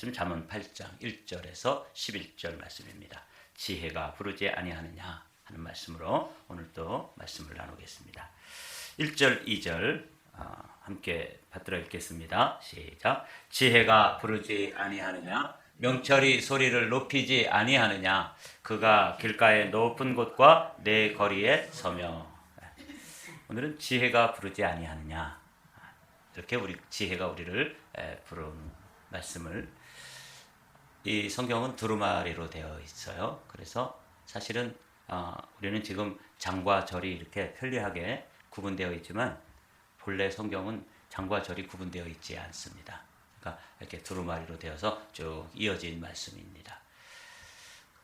지금 잠언 8장 1절에서 11절 말씀입니다. 지혜가 부르지 아니하느냐 하는 말씀으로 오늘 또 말씀을 나누겠습니다. 1절 2절 함께 받들어 읽겠습니다. 시작. 지혜가 부르지 아니하느냐, 명철이 소리를 높이지 아니하느냐, 그가 길가의 높은 곳과 내 거리에 서며. 오늘은 지혜가 부르지 아니하느냐, 이렇게 지혜가 우리를 부르는 말씀을, 이 성경은 두루마리로 되어 있어요. 그래서 사실은 우리는 지금 장과 절이 이렇게 편리하게 구분되어 있지만 본래 성경은 장과 절이 구분되어 있지 않습니다. 그러니까 이렇게 두루마리로 되어서 쭉 이어진 말씀입니다.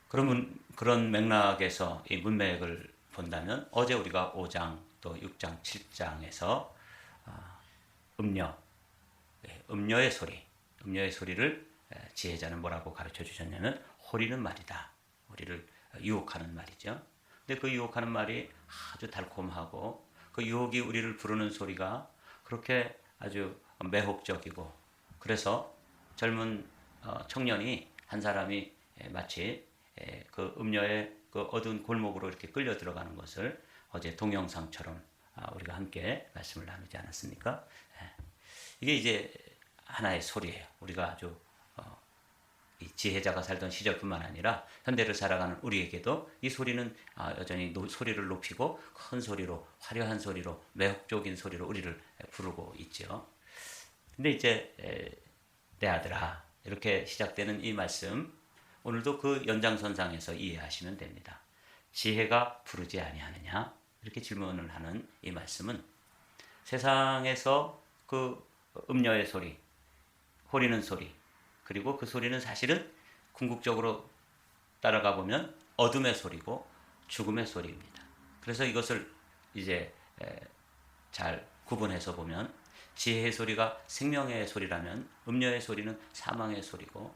그런 맥락에서 이 문맥을 본다면 어제 우리가 5장 또 6장 7장에서 음녀의 소리를 지혜자는 뭐라고 가르쳐 주셨냐면 호리는 말이다. 우리를 유혹하는 말이죠. 근데 그 유혹하는 말이 아주 달콤하고 그 유혹이 우리를 부르는 소리가 그렇게 아주 매혹적이고, 그래서 젊은 청년이 한 사람이 마치 그 음녀의 그 어두운 골목으로 이렇게 끌려 들어가는 것을 어제 동영상처럼 우리가 함께 말씀을 나누지 않았습니까? 이게 이제 하나의 소리예요. 우리가 아주 이 지혜자가 살던 시절뿐만 아니라 현대를 살아가는 우리에게도 이 소리는 여전히 소리를 높이고 큰 소리로, 화려한 소리로, 매혹적인 소리로 우리를 부르고 있죠. 근데 이제 내 아들아, 이렇게 시작되는 이 말씀, 오늘도 그 연장선상에서 이해하시면 됩니다. 지혜가 부르지 아니하느냐, 이렇게 질문을 하는 이 말씀은 세상에서 그 음녀의 소리, 호리는 소리, 그리고 그 소리는 사실은 궁극적으로 따라가 보면 어둠의 소리고 죽음의 소리입니다. 그래서 이것을 이제 잘 구분해서 보면 지혜의 소리가 생명의 소리라면 음녀의 소리는 사망의 소리고,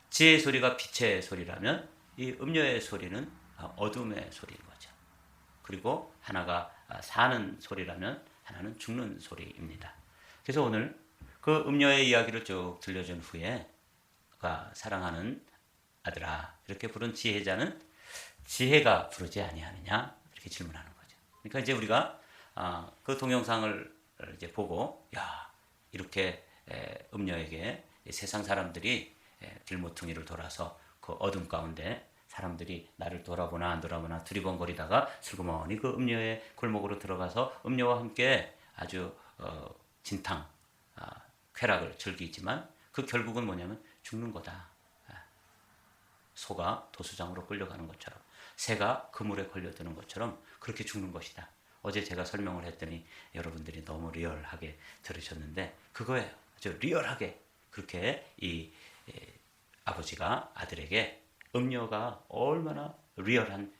지혜의 소리가 빛의 소리라면 이 음녀의 소리는 어둠의 소리인 거죠. 그리고 하나가 사는 소리라면 하나는 죽는 소리입니다. 그래서 오늘 그 음녀의 이야기를 쭉 들려준 후에 사랑하는 아들아, 이렇게 부른 지혜자는 지혜가 부르지 아니하느냐, 이렇게 질문하는 거죠. 그러니까 이제 우리가 그 동영상을 이제 보고, 야, 이렇게 음녀에게 세상 사람들이 길모퉁이를 돌아서 그 어둠 가운데 사람들이 나를 돌아보나 안 돌아보나 두리번거리다가 슬그머니 그 음녀의 골목으로 들어가서 음녀와 함께 아주 진탕 쾌락을 즐기지만 그 결국은 뭐냐면 죽는 거다. 소가 도수장으로 끌려가는 것처럼, 새가 그물에 걸려드는 것처럼 그렇게 죽는 것이다. 어제 제가 설명을 했더니 여러분들이 너무 리얼하게 들으셨는데 그거예요. 아주 리얼하게 그렇게 이 아버지가 아들에게 음녀가 얼마나 리얼한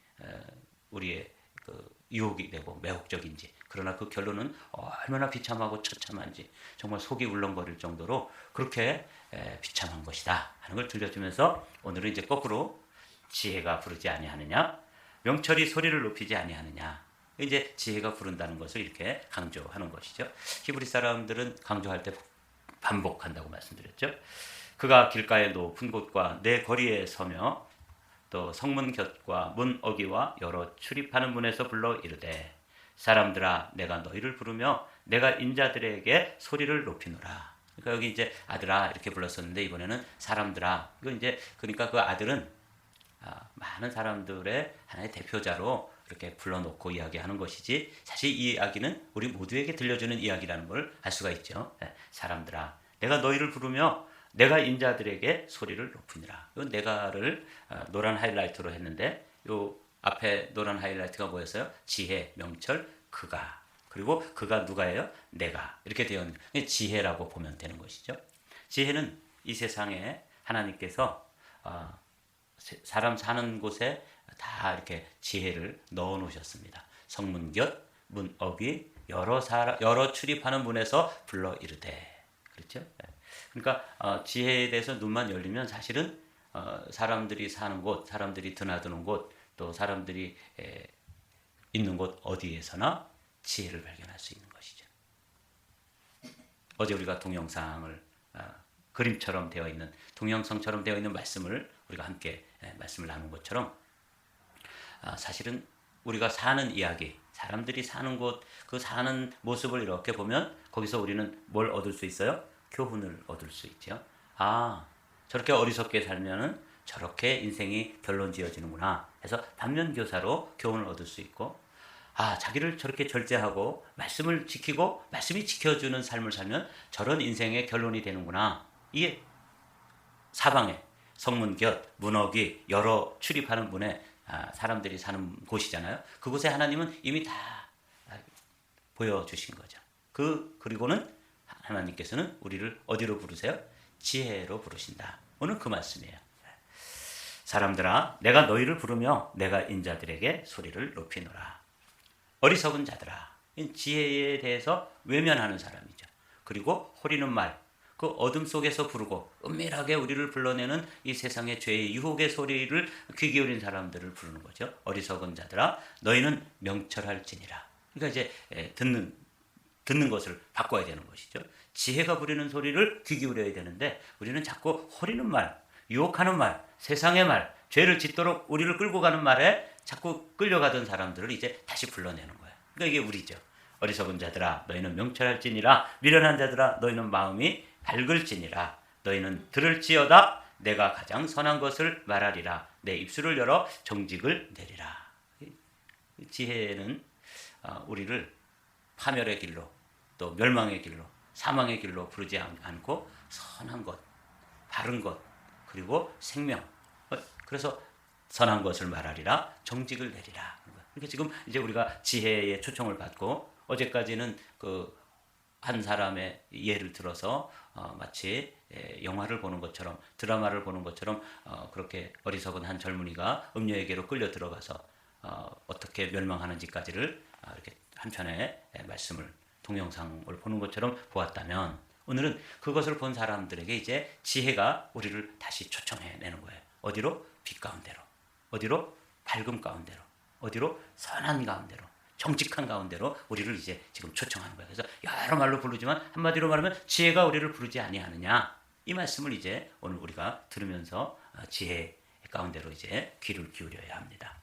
우리의 그 유혹이 되고 매혹적인지, 그러나 그 결론은 얼마나 비참하고 처참한지, 정말 속이 울렁거릴 정도로 그렇게 비참한 것이다 하는 걸 들려주면서 오늘은 이제 거꾸로 지혜가 부르지 아니하느냐, 명철이 소리를 높이지 아니하느냐, 이제 지혜가 부른다는 것을 이렇게 강조하는 것이죠. 히브리 사람들은 강조할 때 반복한다고 말씀드렸죠. 그가 길가의 높은 곳과 내 거리에 서며 또 성문 곁과 문 어귀와 여러 출입하는 문에서 불러 이르되, 사람들아 내가 너희를 부르며 내가 인자들에게 소리를 높이노라. 그러니까 여기 이제 아들아 이렇게 불렀었는데 이번에는 사람들아. 이거 이제 그러니까 그 아들은 많은 사람들의 하나의 대표자로 이렇게 불러놓고 이야기하는 것이지, 사실 이 이야기는 우리 모두에게 들려주는 이야기라는 걸 알 수가 있죠. 사람들아 내가 너희를 부르며 내가 인자들에게 소리를 높이니라. 이 내가를 노란 하이라이트로 했는데 요 앞에 노란 하이라이트가 뭐였어요? 지혜, 명철, 그가. 그리고 그가 누가예요? 내가. 이렇게 되어 있는 지혜라고 보면 되는 것이죠. 지혜는 이 세상에 하나님께서 사람 사는 곳에 다 이렇게 지혜를 넣어 놓으셨습니다. 성문 곁, 문 어귀, 여러 출입하는 문에서 불러 이르되. 그렇죠? 그러니까 지혜에 대해서 눈만 열리면 사실은 사람들이 사는 곳, 사람들이 드나드는 곳, 또 사람들이 있는 곳 어디에서나 지혜를 발견할 수 있는 것이죠. 어제 우리가 동영상을 그림처럼 되어 있는 동영상처럼 되어 있는 말씀을 우리가 함께 말씀을 나눈 것처럼 사실은 우리가 사는 이야기, 사람들이 사는 곳, 그 사는 모습을 이렇게 보면 거기서 우리는 뭘 얻을 수 있어요? 교훈을 얻을 수 있죠. 아, 저렇게 어리석게 살면은 저렇게 인생이 결론 지어지는구나 해서 반면교사로 교훈을 얻을 수 있고, 아, 자기를 저렇게 절제하고 말씀을 지키고 말씀이 지켜주는 삶을 살면 저런 인생의 결론이 되는구나. 이게 사방에 성문곁, 문어귀 여러 출입하는 문에 사람들이 사는 곳이잖아요. 그곳에 하나님은 이미 다 보여주신 거죠. 그리고는 하나님께서는 우리를 어디로 부르세요? 지혜로 부르신다. 오늘 그 말씀이에요. 사람들아, 내가 너희를 부르며 내가 인자들에게 소리를 높이노라. 어리석은 자들아, 지혜에 대해서 외면하는 사람이죠. 그리고 호리는 말, 그 어둠 속에서 부르고 은밀하게 우리를 불러내는 이 세상의 죄의 유혹의 소리를 귀 기울인 사람들을 부르는 거죠. 어리석은 자들아, 너희는 명철할지니라. 그러니까 이제 듣는 것을 바꿔야 되는 것이죠. 지혜가 부리는 소리를 귀 기울여야 되는데 우리는 자꾸 호리는 말, 유혹하는 말, 세상의 말, 죄를 짓도록 우리를 끌고 가는 말에 자꾸 끌려가던 사람들을 이제 다시 불러내는 거예요. 그러니까 이게 우리죠. 어리석은 자들아, 너희는 명철할지니라. 미련한 자들아, 너희는 마음이 밝을지니라. 너희는 들을지어다. 내가 가장 선한 것을 말하리라. 내 입술을 열어 정직을 내리라. 지혜는 우리를 파멸의 길로, 또 멸망의 길로, 사망의 길로 부르지 않고 선한 것, 바른 것, 그리고 생명. 그래서 선한 것을 말하리라, 정직을 내리라. 그러니까 지금 이제 우리가 지혜의 초청을 받고, 어제까지는 그 한 사람의 예를 들어서 마치 영화를 보는 것처럼, 드라마를 보는 것처럼 그렇게 어리석은 한 젊은이가 음녀에게로 끌려 들어가서 어떻게 멸망하는지까지를 이렇게 한 편의 말씀을, 동영상을 보는 것처럼 보았다면, 오늘은 그것을 본 사람들에게 이제 지혜가 우리를 다시 초청해 내는 거예요. 어디로? 빛 가운데로. 어디로? 밝음 가운데로. 어디로? 선한 가운데로. 정직한 가운데로 우리를 이제 지금 초청하는 거예요. 그래서 여러 말로 부르지만 한마디로 말하면 지혜가 우리를 부르지 아니하느냐. 이 말씀을 이제 오늘 우리가 들으면서 지혜 가운데로 이제 귀를 기울여야 합니다.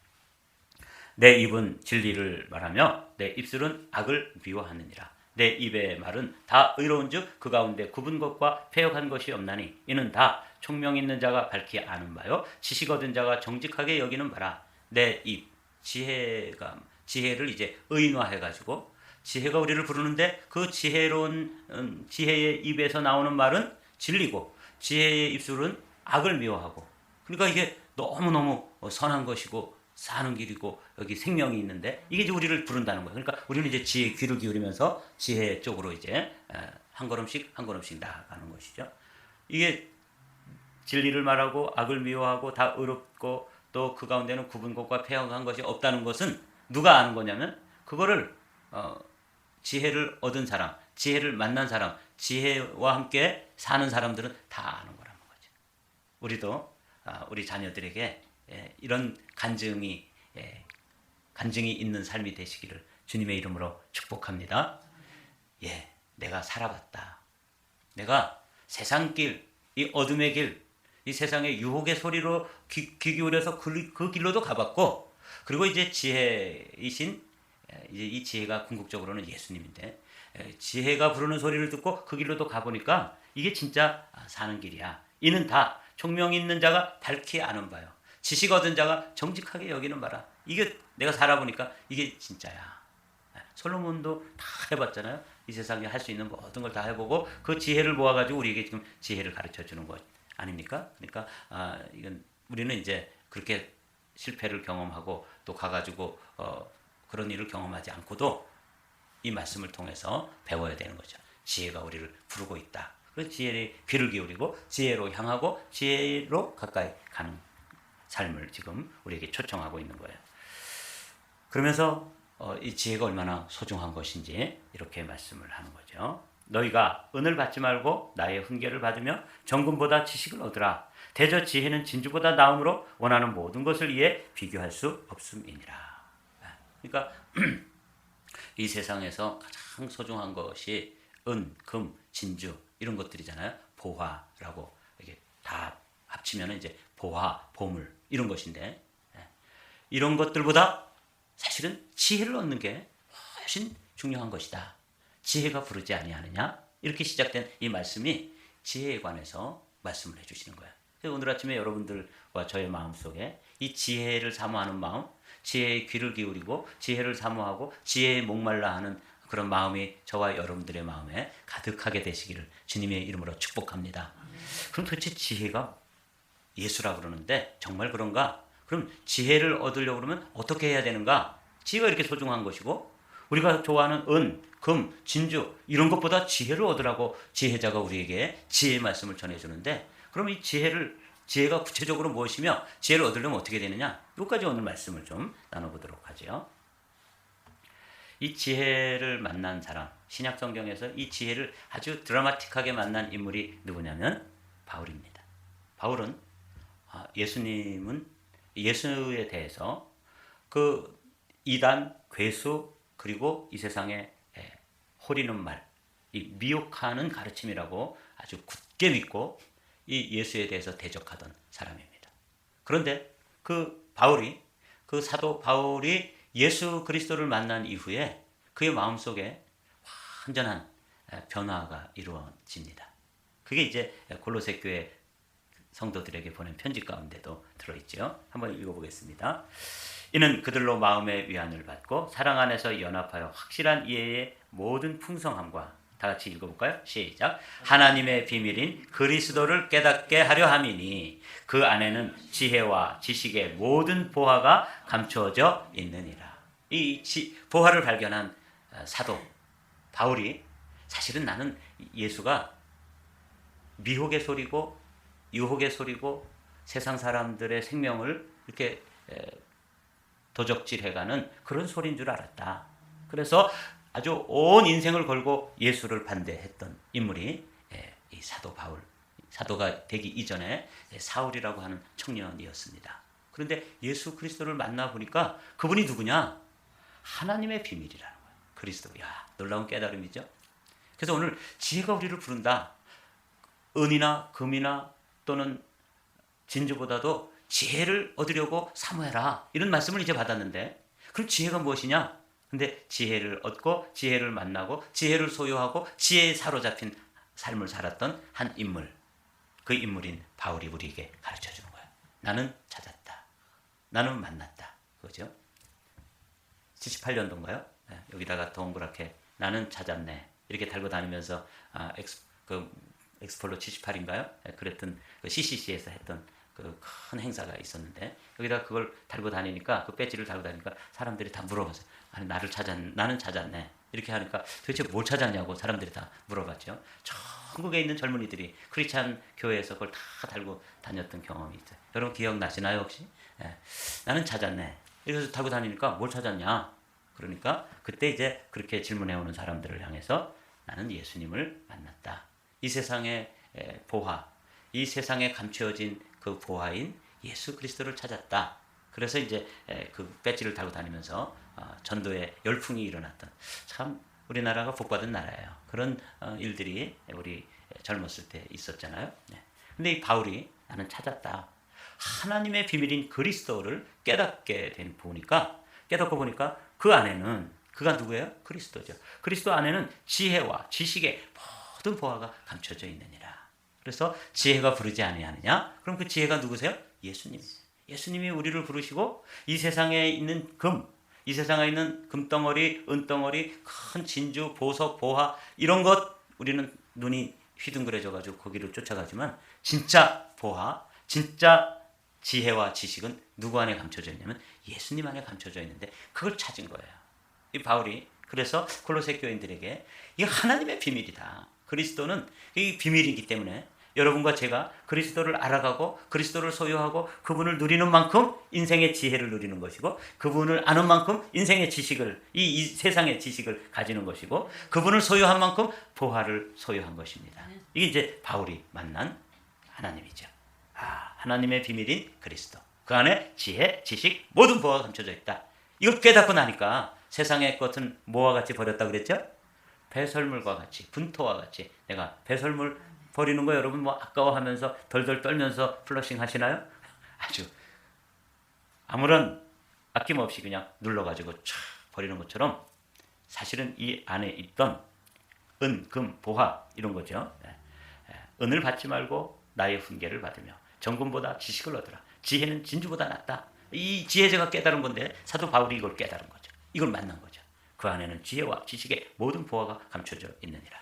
내 입은 진리를 말하며 내 입술은 악을 미워하느니라. 내 입의 말은 다 의로운즉 그 가운데 굽은 것과 패역한 것이 없나니 이는 다 총명 있는 자가 밝히 아는 바요 지식 얻은 자가 정직하게 여기는 바라. 내 입, 지혜를 이제 의인화해가지고 지혜가 우리를 부르는데 그 지혜로운 지혜의 입에서 나오는 말은 진리고 지혜의 입술은 악을 미워하고, 그러니까 이게 너무너무 선한 것이고 사는 길이고 여기 생명이 있는데 이게 이제 우리를 부른다는 거예요. 그러니까 우리는 이제 지혜의 귀를 기울이면서 지혜 쪽으로 이제 한 걸음씩 한 걸음씩 나아가는 것이죠. 이게 진리를 말하고 악을 미워하고 다 의롭고 또 그 가운데는 굽은 것과 패역한 것이 없다는 것은 누가 아는 거냐면 그거를 지혜를 얻은 사람, 지혜를 만난 사람, 지혜와 함께 사는 사람들은 다 아는 거라는 거죠. 우리도 우리 자녀들에게 이런 간증이 있는 삶이 되시기를 주님의 이름으로 축복합니다. 예, 내가 살아봤다. 내가 세상 길, 이 어둠의 길, 이 세상의 유혹의 소리로 귀 기울여서 그 길로도 가봤고, 그리고 이제 지혜이신 이제 이 지혜가 궁극적으로는 예수님인데 지혜가 부르는 소리를 듣고 그 길로도 가보니까 이게 진짜 사는 길이야. 이는 다 총명 있는 자가 밝히 아는 바요. 지식 얻은 자가 정직하게 여기는 바라. 이게 내가 살아보니까 이게 진짜야. 솔로몬도 다 해봤잖아요. 이 세상에 할 수 있는 모든 걸 다 해보고 그 지혜를 모아가지고 우리에게 지금 지혜를 가르쳐 주는 것 아닙니까? 그러니까 이건 우리는 이제 그렇게 실패를 경험하고 또 가가지고 그런 일을 경험하지 않고도 이 말씀을 통해서 배워야 되는 거죠. 지혜가 우리를 부르고 있다. 그래서 지혜의 귀를 기울이고 지혜로 향하고 지혜로 가까이 가는 삶을 지금 우리에게 초청하고 있는 거예요. 그러면서 이 지혜가 얼마나 소중한 것인지 이렇게 말씀을 하는 거죠. 너희가 은을 받지 말고 나의 훈계를 받으며 정금보다 지식을 얻으라. 대저 지혜는 진주보다 나음으로 원하는 모든 것을 이에 비교할 수 없음이니라. 그러니까 이 세상에서 가장 소중한 것이 은, 금, 진주 이런 것들이잖아요. 보화라고 이게 다 합치면 이제 보화, 보물 이런 것인데 이런 것들보다 사실은 지혜를 얻는 게 훨씬 중요한 것이다. 지혜가 부르지 아니하느냐? 이렇게 시작된 이 말씀이 지혜에 관해서 말씀을 해주시는 거예요. 그래서 오늘 아침에 여러분들과 저의 마음속에 이 지혜를 사모하는 마음, 지혜의 귀를 기울이고 지혜를 사모하고 지혜에 목말라 하는 그런 마음이 저와 여러분들의 마음에 가득하게 되시기를 주님의 이름으로 축복합니다. 그럼 도대체 지혜가 예수라 그러는데 정말 그런가? 그럼 지혜를 얻으려고 그러면 어떻게 해야 되는가? 지혜가 이렇게 소중한 것이고 우리가 좋아하는 은, 금, 진주 이런 것보다 지혜를 얻으라고 지혜자가 우리에게 지혜의 말씀을 전해주는데 그럼 이 지혜가 구체적으로 무엇이며 지혜를 얻으려면 어떻게 되느냐? 여기까지 오늘 말씀을 좀 나눠보도록 하죠. 이 지혜를 만난 사람, 신약 성경에서 이 지혜를 아주 드라마틱하게 만난 인물이 누구냐면 바울입니다. 바울은 예수님은 예수에 대해서 그 이단, 괴수 그리고 이 세상에 호리는 말, 이 미혹하는 가르침이라고 아주 굳게 믿고 이 예수에 대해서 대적하던 사람입니다. 그런데 그 사도 바울이 예수 그리스도를 만난 이후에 그의 마음속에 완전한 변화가 이루어집니다. 그게 이제 골로새 교회 성도들에게 보낸 편지 가운데도 들어있죠. 한번 읽어보겠습니다. 이는 그들로 마음의 위안을 받고 사랑 안에서 연합하여 확실한 이해의 모든 풍성함과 다 같이 읽어볼까요? 시작. 하나님의 비밀인 그리스도를 깨닫게 하려 함이니 그 안에는 지혜와 지식의 모든 보화가 감추어져 있느니라. 이 보화를 발견한 사도 바울이 사실은 나는 예수가 미혹의 소리고 유혹의 소리고 세상 사람들의 생명을 이렇게 도적질해가는 그런 소리인 줄 알았다. 그래서 아주 온 인생을 걸고 예수를 반대했던 인물이 이 사도 바울, 사도가 되기 이전에 사울이라고 하는 청년이었습니다. 그런데 예수 그리스도를 만나보니까 그분이 누구냐? 하나님의 비밀이라는 거예요. 그리스도. 야, 놀라운 깨달음이죠. 그래서 오늘 지혜가 우리를 부른다. 은이나 금이나 또는 진주보다도 지혜를 얻으려고 사모해라. 이런 말씀을 이제 받았는데 그럼 지혜가 무엇이냐? 근데 지혜를 얻고 지혜를 만나고 지혜를 소유하고 지혜에 사로잡힌 삶을 살았던 한 인물. 그 인물인 바울이 우리에게 가르쳐주는 거예요. 나는 찾았다. 나는 만났다. 그거죠? 78년도인가요? 네, 여기다가 동그랗게 나는 찾았네. 이렇게 달고 다니면서 엑스폴로 78인가요? 네, 그랬던 그 CCC에서 했던 그 큰 행사가 있었는데 여기다 그걸 달고 다니니까 그 배지를 달고 다니니까 사람들이 다 물어봤어요. 아니 나는 찾았네. 이렇게 하니까 도대체 뭘 찾았냐고 사람들이 다 물어봤죠. 전국에 있는 젊은이들이 크리스찬 교회에서 그걸 다 달고 다녔던 경험이 있어요. 여러분 기억나시나요 혹시? 네. 나는 찾았네. 이래서 달고 다니니까 뭘 찾았냐? 그러니까 그때 이제 그렇게 질문해오는 사람들을 향해서 나는 예수님을 만났다. 이 세상의 보화, 이 세상에 감추어진 그 보화인 예수 그리스도를 찾았다. 그래서 이제 그 배지를 달고 다니면서 전도에 열풍이 일어났던 참 우리나라가 복받은 나라예요. 그런 일들이 우리 젊었을 때 있었잖아요. 네. 근데 이 바울이 나는 찾았다. 하나님의 비밀인 그리스도를 깨닫고 보니까 그 안에는 그가 누구예요? 그리스도죠. 그리스도 안에는 지혜와 지식의 모든 보화가 감춰져 있느니라. 그래서 지혜가 부르지 아니하느냐? 그럼 그 지혜가 누구세요? 예수님. 예수님이 우리를 부르시고 이 세상에 있는 이 세상에 있는 금덩어리, 은덩어리, 큰 진주, 보석, 보화 이런 것 우리는 눈이 휘둥그레져가지고 거기를 쫓아가지만 진짜 보화, 진짜 지혜와 지식은 누구 안에 감춰져 있냐면 예수님 안에 감춰져 있는데 그걸 찾은 거예요. 이 바울이 그래서 골로새 교인들에게 이게 하나님의 비밀이다. 그리스도는 이 비밀이기 때문에 여러분과 제가 그리스도를 알아가고 그리스도를 소유하고 그분을 누리는 만큼 인생의 지혜를 누리는 것이고 그분을 아는 만큼 인생의 지식을 이 세상의 지식을 가지는 것이고 그분을 소유한 만큼 보화를 소유한 것입니다. 이게 이제 바울이 만난 하나님이죠. 하나님의 비밀인 그리스도. 그 안에 지혜, 지식, 모든 보화가 감춰져 있다. 이걸 깨닫고 나니까 세상의 것은 뭐와 같이 버렸다 그랬죠? 배설물과 같이, 분토와 같이 내가 배설물 버리는 거 여러분 뭐 아까워하면서 덜덜 떨면서 플러싱 하시나요? 아주 아무런 아낌없이 그냥 눌러가지고 촥 버리는 것처럼 사실은 이 안에 있던 은, 금, 보화 이런 거죠. 은을 받지 말고 나의 훈계를 받으며 정금보다 지식을 얻으라. 지혜는 진주보다 낫다. 이 지혜제가 깨달은 건데 사도 바울이 이걸 깨달은 거죠. 이걸 만난 거죠. 그 안에는 지혜와 지식의 모든 보화가 감춰져 있느니라.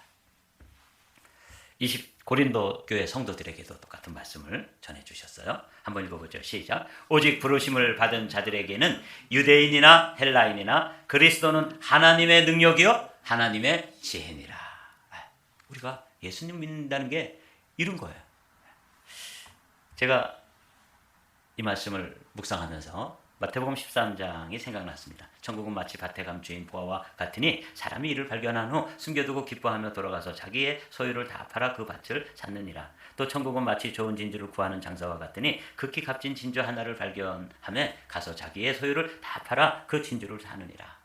20 고린도 교회 성도들에게도 똑같은 말씀을 전해주셨어요. 한번 읽어보죠. 시작. 오직 부르심을 받은 자들에게는 유대인이나 헬라인이나 그리스도는 하나님의 능력이요 하나님의 지혜니라. 우리가 예수님 믿는다는 게 이런 거예요. 제가 이 말씀을 묵상하면서 마태복음 13장이 생각났습니다. 천국은 마치 밭에 감추인 보화와 같으니 사람이 이를 발견한 후 숨겨두고 기뻐하며 돌아가서 자기의 소유를 다 팔아 그 밭을 샀느니라. 또 천국은 마치 좋은 진주를 구하는 장사와 같으니 극히 값진 진주 하나를 발견하며 가서 자기의 소유를 다 팔아 그 진주를 사느니라.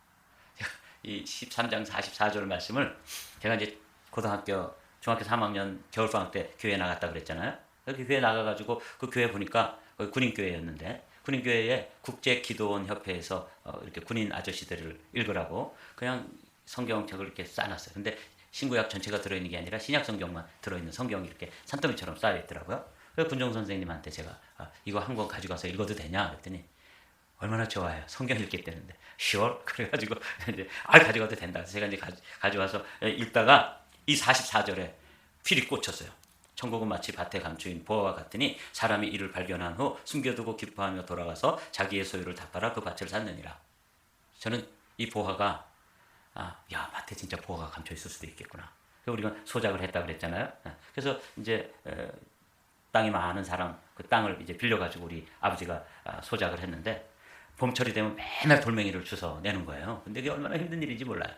이 13장 44절 말씀을 제가 이제 고등학교 중학교 3학년 겨울방학 때 교회 나갔다 그랬잖아요. 여기 교회 나가가지고 그 교회 보니까 군인교회였는데 군인교회에 국제기도원 협회에서 이렇게 군인 아저씨들을 읽으라고 그냥 성경책을 이렇게 쌓아놨어요. 근데 신구약 전체가 들어있는 게 아니라 신약 성경만 들어있는 성경이 이렇게 산더미처럼 쌓여있더라고요. 그래서 군종 선생님한테 제가 이거 한 권 가져가서 읽어도 되냐 그랬더니 얼마나 좋아요. 성경 읽기 때문에. sure? 그래가지고 이제 가져가도 된다. 그래서 제가 이제 가져와서 읽다가 이 44절에 필이 꽂혔어요. 천국은 마치 밭에 감추인 보화와 같으니 사람이 이를 발견한 후 숨겨두고 기뻐하며 돌아가서 자기의 소유를 다 팔아 그 밭을 샀느니라. 저는 이 보화가 야 밭에 진짜 보화가 감춰 있을 수도 있겠구나. 우리가 소작을 했다 그랬잖아요. 그래서 이제 땅이 많은 사람 그 땅을 이제 빌려가지고 우리 아버지가 소작을 했는데 봄철이 되면 맨날 돌멩이를 주워 내는 거예요. 근데 이게 얼마나 힘든 일인지 몰라요.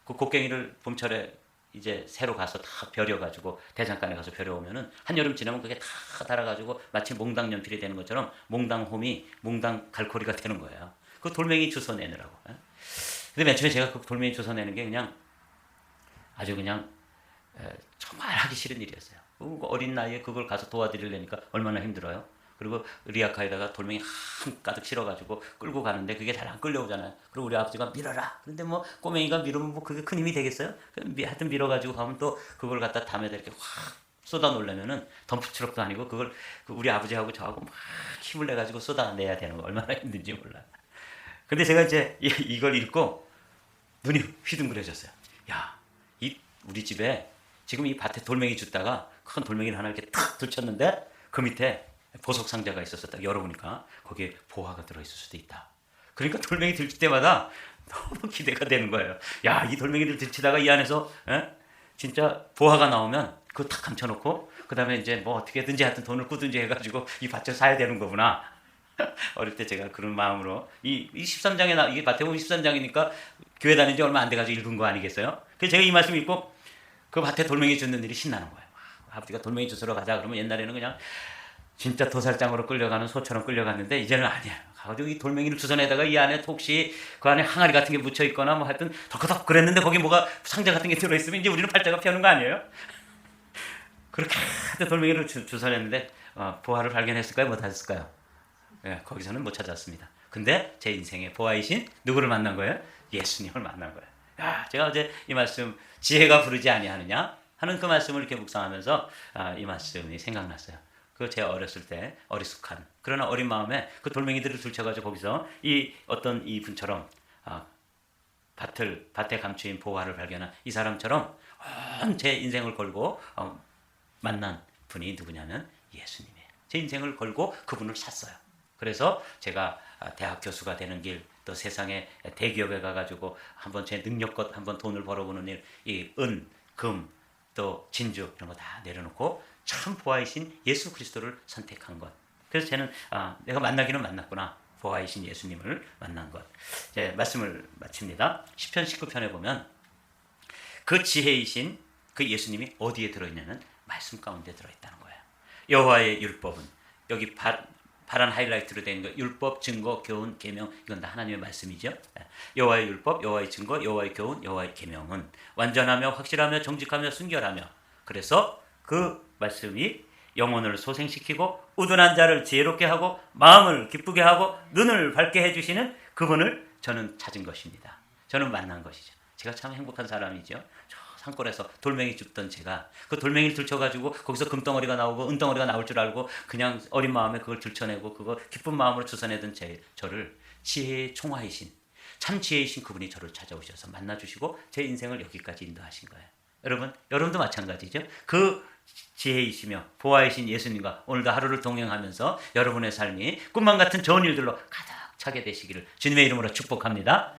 그 곡괭이를 봄철에 이제 새로 가서 다 벼려가지고 대장간에 가서 벼려오면은 한여름 지나면 그게 다 달아가지고 마치 몽당 연필이 되는 것처럼 몽당 홈이 몽당 갈고리가 되는 거예요. 그 돌멩이 주워내느라고. 근데 맨 처음에 제가 그 돌멩이 주워내는 게 그냥 아주 그냥 정말 하기 싫은 일이었어요. 어린 나이에 그걸 가서 도와드리려니까 얼마나 힘들어요. 그리고 리아카에다가 돌멩이 한가득 실어가지고 끌고 가는데 그게 잘 안 끌려오잖아요. 그리고 우리 아버지가 밀어라. 그런데 뭐 꼬맹이가 밀으면 뭐 그게 큰 힘이 되겠어요? 하여튼 밀어가지고 가면 또 그걸 갖다 담에다 이렇게 확 쏟아 놓으려면은 덤프트럭도 아니고 그걸 우리 아버지하고 저하고 막 힘을 내가지고 쏟아내야 되는 거 얼마나 힘든지 몰라. 근데 제가 이제 이걸 읽고 눈이 휘둥그레졌어요. 야, 우리 집에 지금 이 밭에 돌멩이 줬다가 큰 돌멩이를 하나 이렇게 탁 들쳤는데 그 밑에 보석 상자가 있어서 딱 열어보니까 거기에 보화가 들어있을 수도 있다. 그러니까 돌멩이 들칠 때마다 너무 기대가 되는 거예요. 야, 이 돌멩이를 들치다가 이 안에서 진짜 보화가 나오면 그거 탁 감춰놓고 그 다음에 이제 뭐 어떻게든지 하여튼 돈을 꾸든지 해가지고 이 밭을 사야 되는 거구나. 어릴 때 제가 그런 마음으로 이 13장에 이게 마태복음 13장이니까 교회 다닌 지 얼마 안 돼가지고 읽은 거 아니겠어요? 그래서 제가 이 말씀 읽고 그 밭에 돌멩이 줍는 일이 신나는 거예요. 아버지가 돌멩이 주스러 가자 그러면 옛날에는 그냥 진짜 도살장으로 끌려가는 소처럼 끌려갔는데 이제는 아니야. 가지고 이 돌멩이를 주워내다가 이 안에 혹시 그 안에 항아리 같은 게 묻혀 있거나 뭐 하여튼 덕커덕 그랬는데 거기 뭐가 상자 같은 게 들어있으면 이제 우리는 팔자가 피하는 거 아니에요? 그렇게 돌멩이를 주워냈는데 보화를 발견했을까요? 못했을까요? 예, 거기서는 못 찾았습니다. 근데 제 인생의 보화이신 누구를 만난 거예요? 예수님을 만난 거예요. 야, 제가 어제 이 말씀 지혜가 부르지 아니하느냐 하는 그 말씀을 이렇게 묵상하면서 이 말씀이 생각났어요. 그 제 어렸을 때 어리숙한 그러나 어린 마음에 그 돌멩이들을 들쳐가지고 거기서 이 어떤 이 분처럼 밭에 감추인 보화를 발견한 이 사람처럼 제 인생을 걸고 만난 분이 누구냐면 예수님이에요. 제 인생을 걸고 그분을 샀어요. 그래서 제가 대학 교수가 되는 길, 또 세상에 대기업에 가가지고 한번 제 능력껏 한번 돈을 벌어보는 일, 이 은, 금, 또 진주 이런 거 다 내려놓고 참 보화이신 예수 그리스도를 선택한 것. 그래서 저는 내가 만나기는 만났구나. 보화이신 예수님을 만난 것. 이제 말씀을 마칩니다. 시편 19편에 보면 그 지혜이신 그 예수님이 어디에 들어있냐는 말씀 가운데 들어있다는 거예요. 여호와의 율법은 여기 파란 하이라이트로 된 거 율법, 증거, 교훈, 계명 이건 다 하나님의 말씀이죠. 여호와의 율법, 여호와의 증거, 여호와의 교훈, 여호와의 계명은 완전하며 확실하며 정직하며 순결하며 그래서 그 말씀이 영혼을 소생시키고 우둔한 자를 지혜롭게 하고 마음을 기쁘게 하고 눈을 밝게 해주시는 그분을 저는 찾은 것입니다. 저는 만난 것이죠. 제가 참 행복한 사람이죠. 저 산골에서 돌멩이 줍던 제가 그 돌멩이를 들쳐가지고 거기서 금덩어리가 나오고 은덩어리가 나올 줄 알고 그냥 어린 마음에 그걸 들쳐내고 그거 기쁜 마음으로 주워내던 저를 지혜의 총화이신 참 지혜이신 그분이 저를 찾아오셔서 만나주시고 제 인생을 여기까지 인도하신 거예요. 여러분도 마찬가지죠. 그 지혜이시며 보아이신 예수님과 오늘도 하루를 동행하면서 여러분의 삶이 꿈만 같은 좋은 일들로 가득 차게 되시기를 주님의 이름으로 축복합니다.